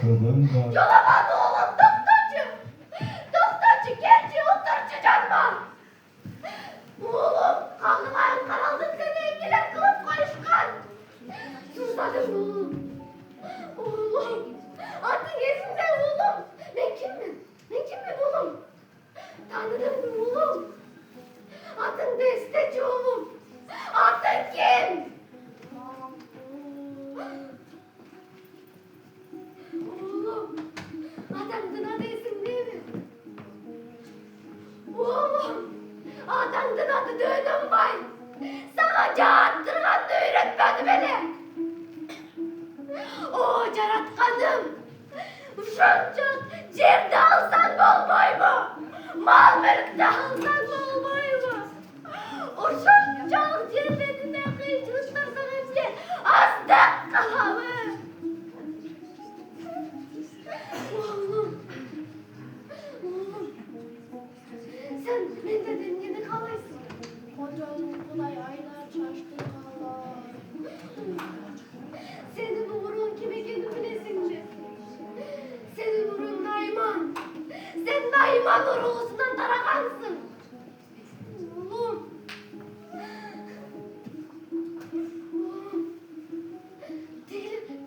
Kadın da Yolamaz oğlum doktorcu. Doktorcu gerçi oturcu canıma. Oğlum kalın ayın karaldık seni engiler kılıp koyuşkan. Susadın oğlum. Oğlum. Artık yesin de oğlum. Ben kimim? Ben kimim oğlum? Tanrım oğlum. Adın Besteci oğlum. Adın kim? Oğlum. Adamdın adı isim değil mi? Oğlum. Adamdın adı Dönüm Bay. Sana çağıttırgan da öğretmedi beni. O caratkanım. Uşancak cerde alsan da olmay mı? Mal mülkte alsan da olmay mı? Uşancak cennetine kıyçırtlarsan hepsi azdak kalamı. Oğlum. Oğlum. Sen ne dediğin gibi kalaysın. Kocanın kolay aylar çaştı kala. Senin uğrun kime kendin bilesin mi? Senin uğrun Nayman. Sen Nayman uğrundan tarakansın. Oğlum. Oğlum.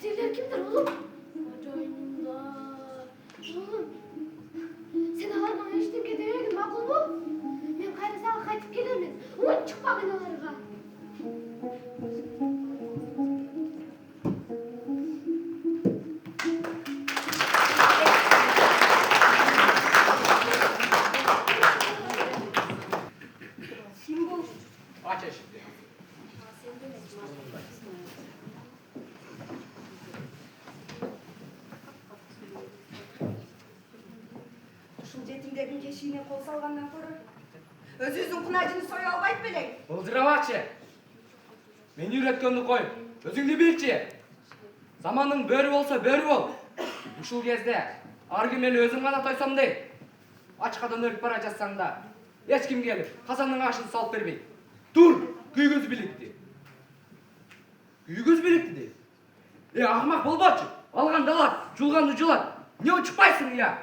Devler kimdir oğlum? Kocayında. Oğlum. Sen ağırmana iştim ki demeydin makul mu? Ben kayrısal kaytıp gelemez. Ulan çık bakın ağırga. Kim bu? Aç eşitli. Ушул жетимдердин кешигине кол салгандан көрө өзүбүздүн кунажыны союп албайт белең. Былдырабачы. Мени үйрөткөндү кой. Өзүңдү билчи. Замандын бөрү болсо бөрү бол. Ушул кезде ар ким эле өзүң гана тойсом дейт. Ачкадан өлүп бара жатсаң да эч ким келип казандын ашын салып бербейт. Тур, күйгүз биликти. Күйгүз биликти дейт. Агмак болбочу. Алганды алат, жулганды жулат. Не учпайсың я?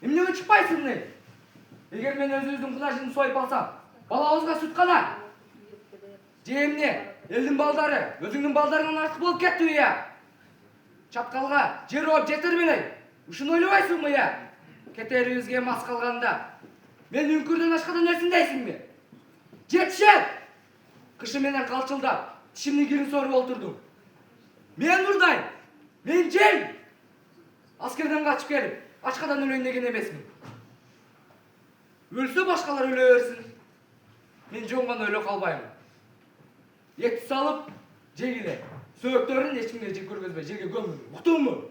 Эмне учпайсың не? Эгер мен өзүбүздүн кунажын союп алсам, балабызга сүт кана. Же эмне? Элдин балдары өзүңдүн балдарыңдан артык болуп кеттиби я? Чапкалга жер ооп жетер белең. Ушуну ойлобойсуңбу я? Кетерибизге мас калганда мен үңкүрдөн ашкадан нерсин дейсиңби? Жетишет! Кышы менен калчылдап, тишимдин кирин соруп олтурдум. Мен бурдайм. Мен жел. Аскерден качып келип, ачкадан өлөйүн деген эмесмин. Өлсө башкалар өлө берсин. Мен жөн гана өлө калбайм. Эти салып, жегиле. Сөөктөрүн эч кимге жек көргөзбөй жерге көмүң. Уктуңбу?